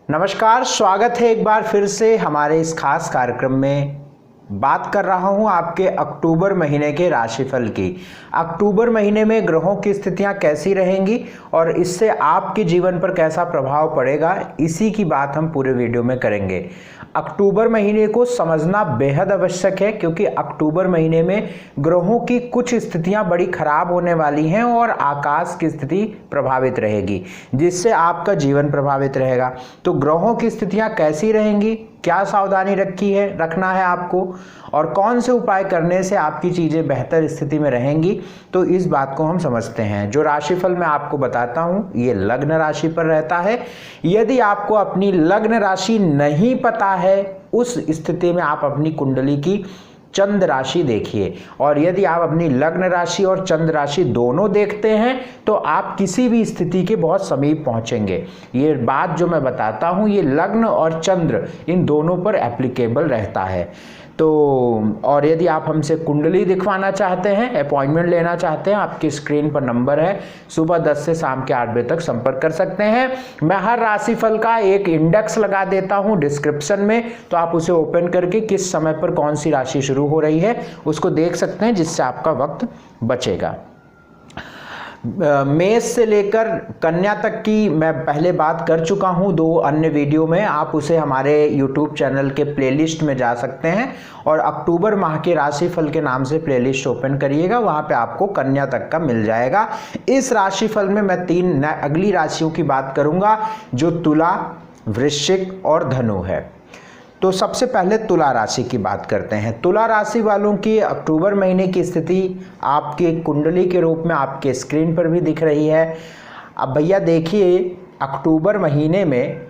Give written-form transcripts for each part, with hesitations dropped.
नमस्कार, स्वागत है एक बार फिर से हमारे इस खास कार्यक्रम में। बात कर रहा हूं आपके अक्टूबर महीने के राशिफल की। अक्टूबर महीने में ग्रहों की स्थितियां कैसी रहेंगी और इससे आपके जीवन पर कैसा प्रभाव पड़ेगा, इसी की बात हम पूरे वीडियो में करेंगे। अक्टूबर महीने को समझना बेहद आवश्यक है क्योंकि अक्टूबर महीने में ग्रहों की कुछ स्थितियां बड़ी खराब होने वाली हैं और आकाश की स्थिति प्रभावित रहेगी, जिससे आपका जीवन प्रभावित रहेगा। तो ग्रहों की स्थितियां कैसी रहेंगी, क्या सावधानी रखना है आपको और कौन से उपाय करने से आपकी चीज़ें बेहतर स्थिति में रहेंगी, तो इस बात को हम समझते हैं। जो राशिफल मैं आपको बताता हूं ये लग्न राशि पर रहता है। यदि आपको अपनी लग्न राशि नहीं पता है, उस स्थिति में आप अपनी कुंडली की चंद्र राशि देखिए, और यदि आप अपनी लग्न राशि और चंद्र राशि दोनों देखते हैं तो आप किसी भी स्थिति के बहुत समीप पहुंचेंगे। ये बात जो मैं बताता हूं ये लग्न और चंद्र इन दोनों पर एप्लीकेबल रहता है। तो और यदि आप हमसे कुंडली दिखवाना चाहते हैं, अपॉइंटमेंट लेना चाहते हैं, आपकी स्क्रीन पर नंबर है, सुबह 10 से शाम के 8 बजे तक संपर्क कर सकते हैं। मैं हर राशिफल का एक इंडेक्स लगा देता हूं डिस्क्रिप्शन में, तो आप उसे ओपन करके किस समय पर कौन सी राशि शुरू हो रही है उसको देख सकते हैं, जिससे आपका वक्त बचेगा। मेष से लेकर कन्या तक की मैं पहले बात कर चुका हूं 2 अन्य वीडियो में, आप उसे हमारे YouTube चैनल के प्लेलिस्ट में जा सकते हैं और अक्टूबर माह के राशिफल के नाम से प्लेलिस्ट ओपन करिएगा, वहां पे आपको कन्या तक का मिल जाएगा। इस राशिफल में मैं 3 अगली राशियों की बात करूंगा जो तुला, वृश्चिक और धनु है। तो सबसे पहले तुला राशि की बात करते हैं। तुला राशि वालों की अक्टूबर महीने की स्थिति आपके कुंडली के रूप में आपके स्क्रीन पर भी दिख रही है। अब भैया देखिए, अक्टूबर महीने में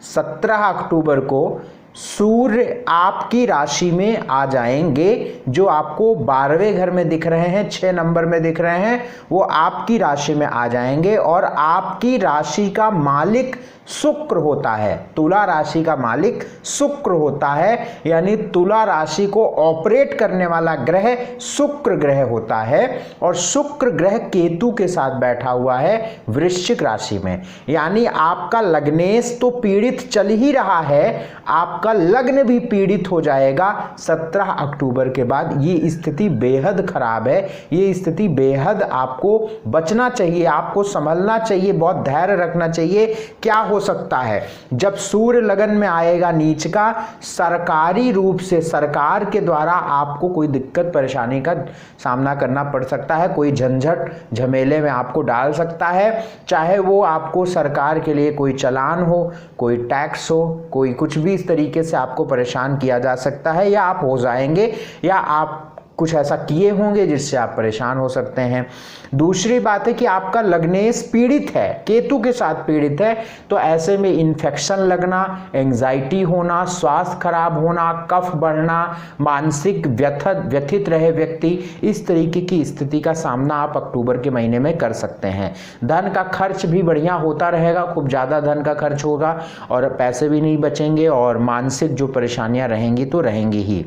17 अक्टूबर को सूर्य आपकी राशि में आ जाएंगे। जो आपको 12वें घर में दिख रहे हैं, 6 नंबर में दिख रहे हैं, वो आपकी राशि में आ जाएंगे और आपकी राशि का मालिक शुक्र होता है। तुला राशि का मालिक शुक्र होता है, यानी तुला राशि को ऑपरेट करने वाला ग्रह शुक्र ग्रह होता है और शुक्र ग्रह केतु के साथ बैठा हुआ है वृश्चिक राशि में। यानी आपका लग्नेश तो पीड़ित चल ही रहा है, आपका लग्न भी पीड़ित हो जाएगा 17 अक्टूबर के बाद। ये स्थिति बेहद खराब है, ये स्थिति बेहद आपको बचना चाहिए, आपको संभलना चाहिए, बहुत धैर्य रखना चाहिए। क्या हो सकता है, जब सूर्य लगन में आएगा नीच का, सरकारी रूप से सरकार के द्वारा आपको कोई दिक्कत परेशानी का सामना करना पड़ सकता है, कोई झंझट झमेले में आपको डाल सकता है। चाहे वो आपको सरकार के लिए कोई चालान हो, कोई टैक्स हो, कोई कुछ भी इस तरीके से आपको परेशान किया जा सकता है, या आप हो जाएंगे या आप कुछ ऐसा किए होंगे जिससे आप परेशान हो सकते हैं। दूसरी बात है कि आपका लग्नेश पीड़ित है, केतु के साथ पीड़ित है, तो ऐसे में इन्फेक्शन लगना, एंजाइटी होना, स्वास्थ्य खराब होना, कफ बढ़ना, मानसिक व्यथित रहे व्यक्ति, इस तरीके की स्थिति का सामना आप अक्टूबर के महीने में कर सकते हैं। धन का खर्च भी बढ़िया होता रहेगा, खूब ज़्यादा धन का खर्च होगा और पैसे भी नहीं बचेंगे और मानसिक जो परेशानियां रहेंगी तो रहेंगी ही।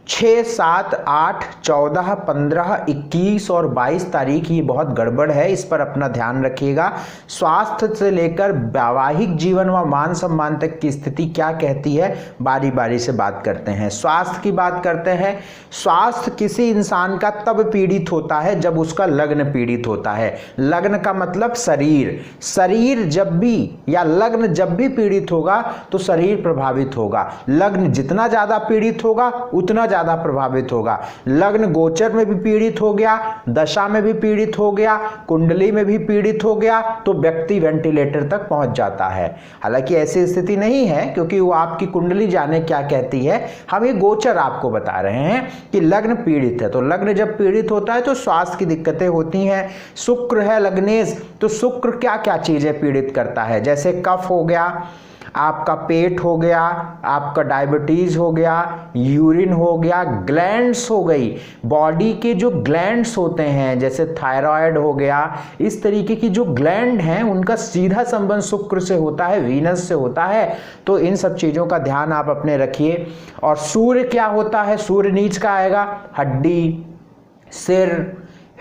6, 7, 8, 14, 15, 21 और 22 तारीख ये बहुत गड़बड़ है, इस पर अपना ध्यान रखिएगा। स्वास्थ्य से लेकर वैवाहिक जीवन व मान सम्मान तक की स्थिति क्या कहती है, बारी बारी से बात करते हैं। स्वास्थ्य की बात करते हैं। स्वास्थ्य किसी इंसान का तब पीड़ित होता है जब उसका लग्न पीड़ित होता है। लग्न का मतलब शरीर, शरीर जब भी या लग्न जब भी पीड़ित होगा तो शरीर प्रभावित होगा। लग्न जितना ज्यादा पीड़ित होगा उतना ज्यादा प्रभावित होगा। लग्न गोचर में भी पीड़ित हो गया, दशा में भी पीड़ित हो गया, कुंडली में भी पीड़ित हो गया तो व्यक्ति वेंटिलेटर तक पहुंच जाता है। हालांकि ऐसी स्थिति नहीं है क्योंकि वो आपकी कुंडली जाने क्या कहती है, हम ये गोचर आपको बता रहे हैं कि लग्न पीड़ित है। तो लग्न जब पीड़ित होता है तो स्वास्थ्य की दिक्कतें होती हैं। शुक्र है लग्नेश, तो शुक्र क्या क्या चीजें पीड़ित करता है, जैसे कफ हो गया, आपका पेट हो गया, आपका डायबिटीज हो गया, यूरिन हो गया, ग्लैंड्स हो गई, बॉडी के जो ग्लैंड्स होते हैं जैसे थायराइड हो गया, इस तरीके की जो ग्लैंड हैं उनका सीधा संबंध शुक्र से होता है, वीनस से होता है। तो इन सब चीजों का ध्यान आप अपने रखिए। और सूर्य क्या होता है, सूर्य नीच का आएगा, हड्डी, सिर,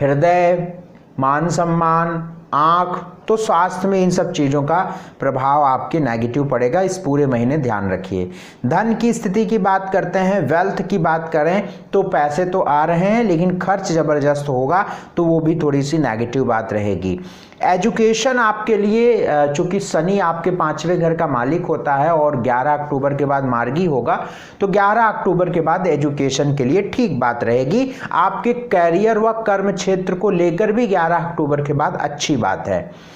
हृदय, मान सम्मान, आँख, तो स्वास्थ्य में इन सब चीज़ों का प्रभाव आपके नेगेटिव पड़ेगा। इस पूरे महीने ध्यान रखिए। धन की स्थिति की बात करते हैं, वेल्थ की बात करें तो पैसे तो आ रहे हैं लेकिन खर्च ज़बरदस्त होगा, तो वो भी थोड़ी सी नेगेटिव बात रहेगी। एजुकेशन आपके लिए, चूंकि शनि आपके 5वें घर का मालिक होता है और 11 अक्टूबर के बाद मार्गी होगा, तो 11 अक्टूबर के बाद एजुकेशन के लिए ठीक बात रहेगी। आपके कैरियर व कर्म क्षेत्र को लेकर भी 11 अक्टूबर के बाद अच्छी बात है।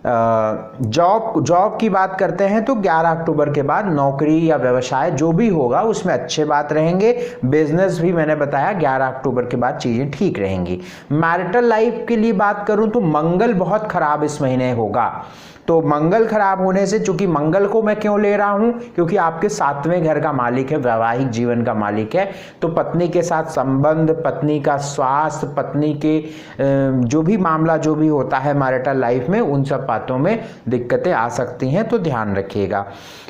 जॉब की बात करते हैं तो 11 अक्टूबर के बाद नौकरी या व्यवसाय जो भी होगा उसमें अच्छे बात रहेंगे। बिजनेस भी मैंने बताया 11 अक्टूबर के बाद चीज़ें ठीक रहेंगी। मैरिटल लाइफ के लिए बात करूं तो मंगल बहुत खराब इस महीने होगा। तो मंगल खराब होने से, चूंकि मंगल को मैं क्यों ले रहा हूं, क्योंकि आपके 7वें घर का मालिक है, वैवाहिक जीवन का मालिक है, तो पत्नी के साथ संबंध, पत्नी का स्वास्थ्य, पत्नी के जो भी मामला जो भी होता है मैरिटल लाइफ में, उन सब बातों में दिक्कतें आ सकती हैं, तो ध्यान रखिएगा।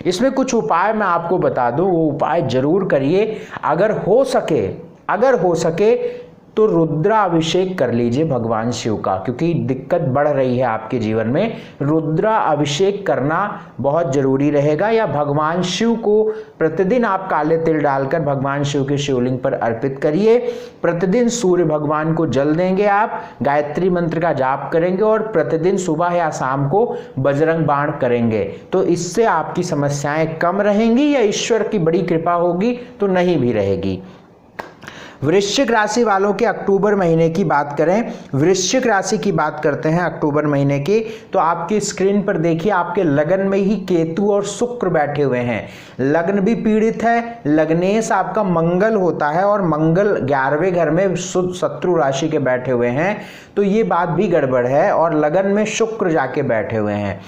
इसमें कुछ उपाय मैं आपको बता दूं, वो उपाय जरूर करिए। अगर हो सके तो रुद्राभिषेक कर लीजिए भगवान शिव का, क्योंकि दिक्कत बढ़ रही है आपके जीवन में। रुद्राभिषेक करना बहुत जरूरी रहेगा, या भगवान शिव को प्रतिदिन आप काले तिल डालकर भगवान शिव के शिवलिंग पर अर्पित करिए। प्रतिदिन सूर्य भगवान को जल देंगे, आप गायत्री मंत्र का जाप करेंगे और प्रतिदिन सुबह या शाम को बजरंग बाण करेंगे, तो इससे आपकी समस्याएं कम रहेंगी, या ईश्वर की बड़ी कृपा होगी तो नहीं भी रहेगी। वृश्चिक राशि वालों के अक्टूबर महीने की बात करें, वृश्चिक राशि की बात करते हैं अक्टूबर महीने की, तो आपकी स्क्रीन पर देखिए आपके लगन में ही केतु और शुक्र बैठे हुए हैं। लग्न भी पीड़ित है, लग्नेश आपका मंगल होता है और मंगल 11वें घर में शुद्ध शत्रु राशि के बैठे हुए हैं, तो ये बात भी गड़बड़ है। और लगन में शुक्र जाके बैठे हुए हैं,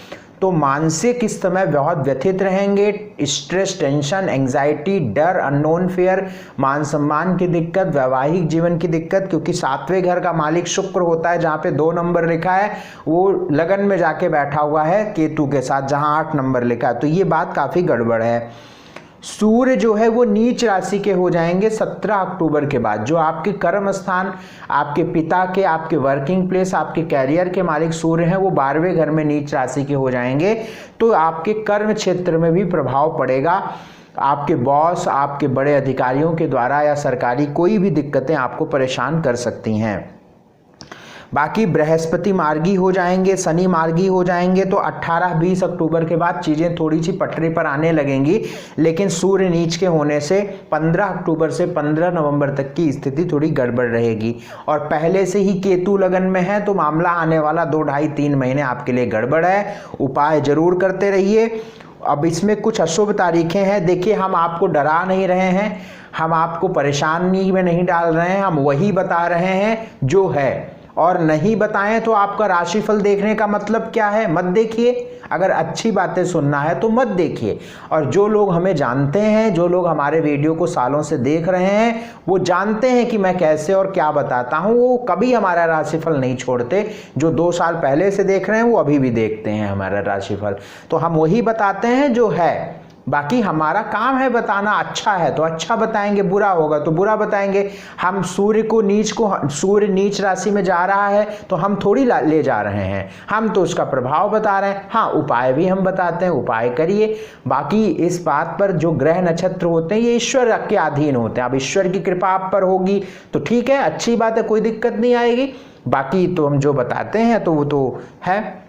तो मानसिक इस समय बहुत व्यथित रहेंगे। स्ट्रेस, टेंशन, एंजाइटी, डर, अननोन फेयर, मान सम्मान की दिक्कत, वैवाहिक जीवन की दिक्कत, क्योंकि 7वें घर का मालिक शुक्र होता है, जहाँ पे 2 नंबर लिखा है वो लगन में जाके बैठा हुआ है केतु के साथ, जहाँ 8 नंबर लिखा है, तो ये बात काफ़ी गड़बड़ है। सूर्य जो है वो नीच राशि के हो जाएंगे 17 अक्टूबर के बाद। जो आपके कर्म स्थान, आपके पिता के, आपके वर्किंग प्लेस, आपके कैरियर के मालिक सूर्य हैं, वो 12वें घर में नीच राशि के हो जाएंगे, तो आपके कर्म क्षेत्र में भी प्रभाव पड़ेगा। आपके बॉस, आपके बड़े अधिकारियों के द्वारा या सरकारी कोई भी दिक्कतें आपको परेशान कर सकती हैं। बाकी बृहस्पति मार्गी हो जाएंगे, शनि मार्गी हो जाएंगे, तो 18-20 अक्टूबर के बाद चीज़ें थोड़ी सी पटरी पर आने लगेंगी, लेकिन सूर्य नीच के होने से 15 अक्टूबर से 15 नवंबर तक की स्थिति थोड़ी गड़बड़ रहेगी। और पहले से ही केतु लगन में है, तो मामला आने वाला 2, 2.5, 3 महीने आपके लिए गड़बड़ है। उपाय जरूर करते रहिए। अब इसमें कुछ अशुभ तारीखें हैं। देखिए, हम आपको डरा नहीं रहे हैं, हम आपको परेशानी में नहीं डाल रहे हैं, हम वही बता रहे हैं जो है। और नहीं बताएं तो आपका राशिफल देखने का मतलब क्या है? मत देखिए। अगर अच्छी बातें सुनना है तो मत देखिए। और जो लोग हमें जानते हैं, जो लोग हमारे वीडियो को सालों से देख रहे हैं, वो जानते हैं कि मैं कैसे और क्या बताता हूं। वो कभी हमारा राशिफल नहीं छोड़ते। जो 2 साल पहले से देख रहे हैं वो अभी भी देखते हैं हमारा राशिफल। तो हम वही बताते हैं जो है। बाकी हमारा काम है बताना। अच्छा है तो अच्छा बताएंगे, बुरा होगा तो बुरा बताएंगे। हम सूर्य नीच राशि में जा रहा है तो हम थोड़ी ले जा रहे हैं, हम तो उसका प्रभाव बता रहे हैं। हाँ, उपाय भी हम बताते हैं, उपाय करिए। बाकी इस बात पर जो ग्रह नक्षत्र होते हैं ये ईश्वर के अधीन होते हैं। अब ईश्वर की कृपा आप पर होगी तो ठीक है, अच्छी बात है, कोई दिक्कत नहीं आएगी। बाकी तो हम जो बताते हैं तो वो तो है।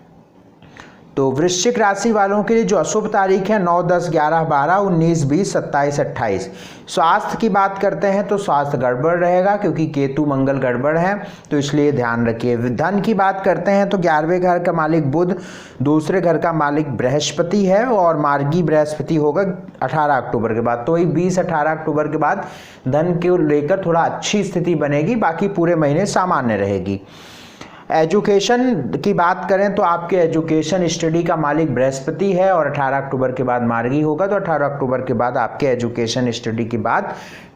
तो वृश्चिक राशि वालों के लिए जो अशुभ तारीख है 9, 10, 11, 12, 19, 20, 27, 28। स्वास्थ्य की बात करते हैं तो स्वास्थ्य गड़बड़ रहेगा, क्योंकि केतु मंगल गड़बड़ है, तो इसलिए ध्यान रखिए। धन की बात करते हैं तो 11वें घर का मालिक बुध, दूसरे घर का मालिक बृहस्पति है और मार्गी बृहस्पति होगा 18 अक्टूबर के बाद। तो वही 20-18 अक्टूबर के बाद धन को लेकर थोड़ा अच्छी स्थिति बनेगी, बाकी पूरे महीने सामान्य रहेगी। एजुकेशन की बात करें तो आपके एजुकेशन स्टडी का मालिक बृहस्पति है और 18 अक्टूबर के बाद मार्गी होगा, तो 18 अक्टूबर के बाद आपके एजुकेशन स्टडी की बात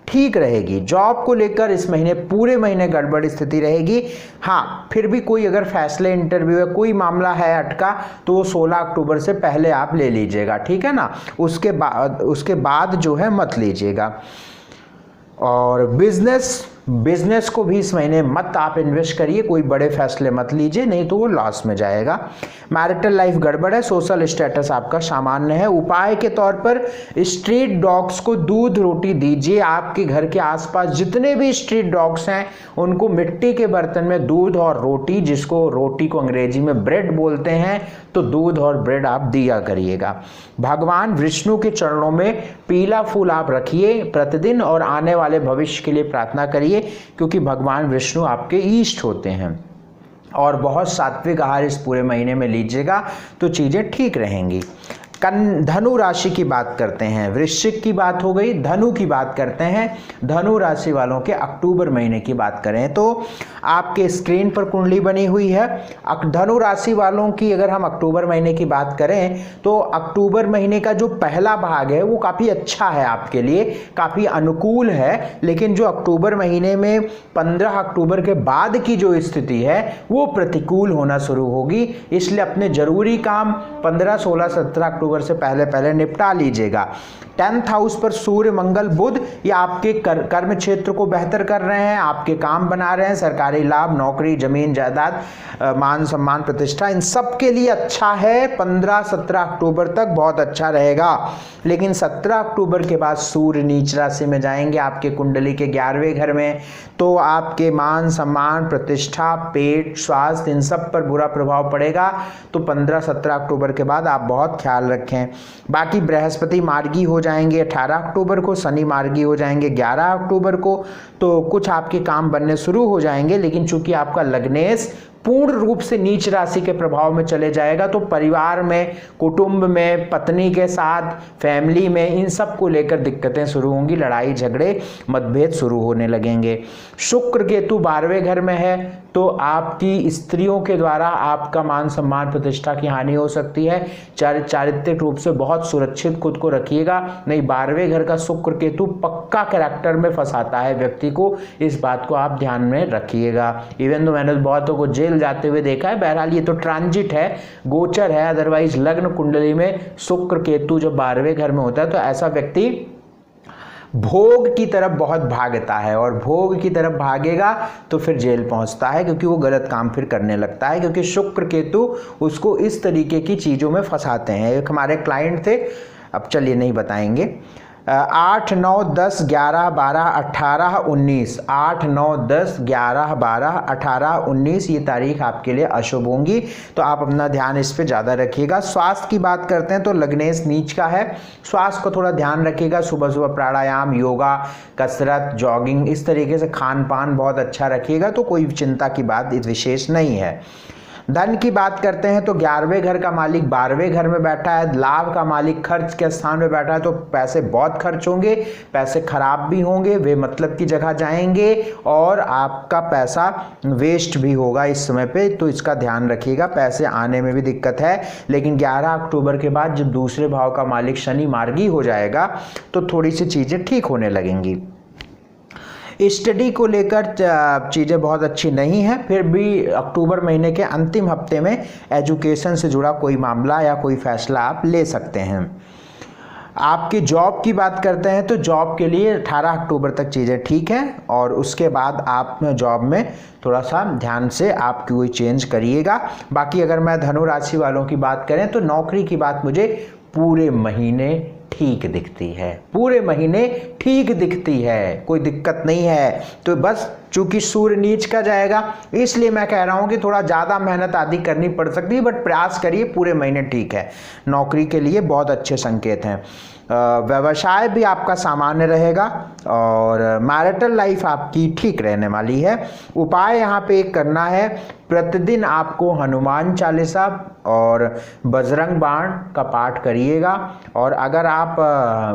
ठीक रहेगी। जॉब को लेकर इस महीने पूरे महीने गड़बड़ स्थिति रहेगी। हाँ, फिर भी कोई अगर फैसले, इंटरव्यू है, कोई मामला है अटका, तो वो 16 अक्टूबर से पहले आप ले लीजिएगा, ठीक है ना। उसके बाद जो है मत लीजिएगा। और बिजनेस बिजनेस को भी इस महीने मत आप इन्वेस्ट करिए, कोई बड़े फैसले मत लीजिए, नहीं तो वो लॉस में जाएगा। मैरिटल लाइफ गड़बड़ है, सोशल स्टेटस आपका सामान्य है। उपाय के तौर पर स्ट्रीट डॉग्स को दूध रोटी दीजिए। आपके घर के आसपास जितने भी स्ट्रीट डॉग्स हैं उनको मिट्टी के बर्तन में दूध और रोटी, जिसको रोटी को अंग्रेजी में ब्रेड बोलते हैं, तो दूध और ब्रेड आप दिया करिएगा। भगवान विष्णु के चरणों में पीला फूल आप रखिए प्रतिदिन और आने वाले भविष्य के लिए प्रार्थना करिए, क्योंकि भगवान विष्णु आपके ईष्ट होते हैं। और बहुत सात्विक आहार इस पूरे महीने में लीजिएगा तो चीज़ें ठीक रहेंगी। धनु राशि की बात करते हैं। वृश्चिक की बात हो गई, धनु की बात करते हैं। धनु राशि वालों के अक्टूबर महीने की बात करें तो आपके स्क्रीन पर कुंडली बनी हुई है। धनु राशि वालों की अगर हम अक्टूबर महीने की बात करें तो अक्टूबर महीने का जो पहला भाग है वो काफ़ी अच्छा है, आपके लिए काफ़ी अनुकूल है। लेकिन जो अक्टूबर महीने में 15 अक्टूबर के बाद की जो स्थिति है वो प्रतिकूल होना शुरू होगी, इसलिए अपने जरूरी काम 15, 16, 17 अक्टूबर से पहले निपटा लीजिएगा। 10th हाउस पर सूर्य मंगल बुध ये आपके कर्म क्षेत्र को बेहतर कर रहे हैं, आपके काम बना रहे हैं, सरकारी लाभ, नौकरी, जमीन जायदाद, मान सम्मान, प्रतिष्ठा, इन सब के लिए अच्छा है। 15-17 अक्टूबर तक बहुत अच्छा रहेगा। लेकिन 17 अक्टूबर के बाद सूर्य नीच राशि में जाएंगे आपके कुंडली के 11वें घर में, तो आपके मान सम्मान, प्रतिष्ठा, पेट, स्वास्थ्य, इन सब पर बुरा प्रभाव पड़ेगा। तो 15-17 अक्टूबर के बाद आप बहुत ख्याल रखें। बाकी बृहस्पति मार्गी हो जाएंगे 18 अक्टूबर को, शनि मार्गी हो जाएंगे 11 अक्टूबर को, तो कुछ आपके काम बनने शुरू हो जाएंगे। लेकिन चूंकि आपका लग्नेश पूर्ण रूप से नीच राशि के प्रभाव में चले जाएगा तो परिवार में, कुटुंब में, पत्नी के साथ, फैमिली में, इन सब को लेकर दिक्कतें शुरू होंगी, लड़ाई झगड़े मतभेद शुरू होने लगेंगे। शुक्र केतु 12वें घर में है तो आपकी स्त्रियों के द्वारा आपका मान सम्मान, प्रतिष्ठा की हानि हो सकती है। चारित्रिक रूप से बहुत सुरक्षित खुद को रखिएगा, नहीं 12वें घर का शुक्र केतु पक्का कैरेक्टर में फंसाता है व्यक्ति को, इस बात को आप ध्यान में रखिएगा। इवन तो मैंने बहुतों को जेल जाते हुए देखा है, बहरहाल ये तो ट्रांजिट है, गोचर है। अदरवाइज लग्न कुंडली में शुक्र केतु जब 12वें घर में होता है तो ऐसा व्यक्ति भोग की तरफ बहुत भागता है, और भोग की तरफ भागेगा तो फिर जेल पहुंचता है, क्योंकि वो गलत काम फिर करने लगता है, क्योंकि शुक्र केतु उसको इस तरीके की चीज़ों में फंसाते हैं। एक हमारे क्लाइंट थे, अब चलिए नहीं बताएंगे। 8, 9, 10, 11, 12, 18, 19, 8, 9, 10, 11, 12, 18, 19 ये तारीख आपके लिए अशुभ होंगी, तो आप अपना ध्यान इस पे ज़्यादा रखिएगा। स्वास्थ्य की बात करते हैं तो लग्नेश नीच का है, स्वास्थ्य को थोड़ा ध्यान रखिएगा। सुबह सुबह प्राणायाम, योगा, कसरत, जॉगिंग, इस तरीके से खान पान बहुत अच्छा रखिएगा, तो कोई चिंता की बात विशेष नहीं है। धन की बात करते हैं तो 11वें घर का मालिक 12वें घर में बैठा है, लाभ का मालिक खर्च के स्थान में बैठा है, तो पैसे बहुत खर्च होंगे, पैसे खराब भी होंगे, वे मतलब की जगह जाएंगे और आपका पैसा वेस्ट भी होगा इस समय पे, तो इसका ध्यान रखिएगा। पैसे आने में भी दिक्कत है, लेकिन 11 अक्टूबर के बाद जब दूसरे भाव का मालिक शनि मार्गी हो जाएगा तो थोड़ी सी चीज़ें ठीक होने लगेंगी। स्टडी को लेकर चीज़ें बहुत अच्छी नहीं है, फिर भी अक्टूबर महीने के अंतिम हफ्ते में एजुकेशन से जुड़ा कोई मामला या कोई फैसला आप ले सकते हैं। आपकी जॉब की बात करते हैं तो जॉब के लिए 18 अक्टूबर तक चीज़ें ठीक हैं, और उसके बाद आप जॉब में थोड़ा सा ध्यान से आप कोई चेंज करिएगा। बाकी अगर मैं धनु राशि वालों की बात करें तो नौकरी की बात मुझे पूरे महीने ठीक दिखती है, पूरे महीने ठीक दिखती है, कोई दिक्कत नहीं है। तो बस चूंकि सूर्य नीच का जाएगा इसलिए मैं कह रहा हूं कि थोड़ा ज़्यादा मेहनत आदि करनी पड़ सकती है, बट प्रयास करिए, पूरे महीने ठीक है। नौकरी के लिए बहुत अच्छे संकेत हैं। व्यवसाय भी आपका सामान्य रहेगा और मैरिटल लाइफ आपकी ठीक रहने वाली है। उपाय यहाँ पे एक करना है, प्रतिदिन आपको हनुमान चालीसा और बजरंग बाण का पाठ करिएगा, और अगर आप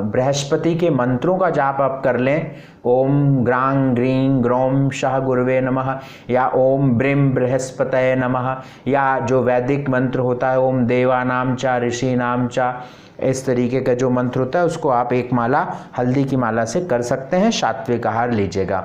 बृहस्पति के मंत्रों का जाप आप कर लें, ओम ग्रां ग्रीं ग्रौम शाह गुरुवे नमः, या ओम ब्रीम बृहस्पतये नमः, या जो वैदिक मंत्र होता है ओम देवानाम चा ऋषि नाम चा, इस तरीके का जो मंत्र होता है उसको आप एक माला हल्दी की माला से कर सकते हैं। सात्विक आहार लीजिएगा।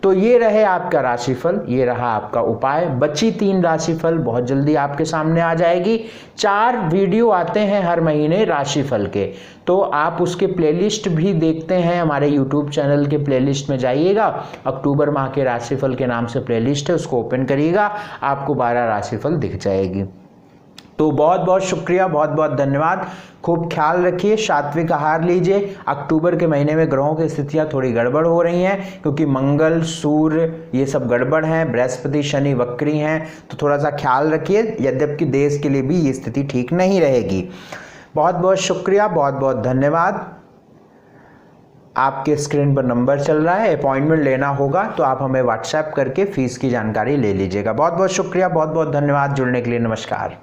तो ये रहे आपका राशिफल, ये रहा आपका उपाय। बची 3 राशिफल बहुत जल्दी आपके सामने आ जाएगी। 4 वीडियो आते हैं हर महीने राशिफल के, तो आप उसके प्लेलिस्ट भी देखते हैं हमारे यूट्यूब चैनल के प्लेलिस्ट में जाइएगा। अक्टूबर माह के राशिफल के नाम से प्लेलिस्ट है, उसको ओपन करिएगा, आपको 12 राशिफल दिख जाएगी। तो बहुत बहुत शुक्रिया, बहुत बहुत धन्यवाद। खूब ख्याल रखिए, सात्विक आहार लीजिए। अक्टूबर के महीने में ग्रहों की स्थितियां थोड़ी गड़बड़ हो रही हैं, क्योंकि मंगल सूर्य ये सब गड़बड़ हैं, बृहस्पति शनि वक्री हैं, तो थोड़ा सा ख्याल रखिए। यद्यपि देश के लिए भी ये स्थिति ठीक नहीं रहेगी। बहुत बहुत शुक्रिया, बहुत बहुत धन्यवाद। आपके स्क्रीन पर नंबर चल रहा है, अपॉइंटमेंट लेना होगा तो आप हमें व्हाट्सएप करके फीस की जानकारी ले लीजिएगा। बहुत बहुत शुक्रिया, बहुत बहुत धन्यवाद। जुड़ने के लिए नमस्कार।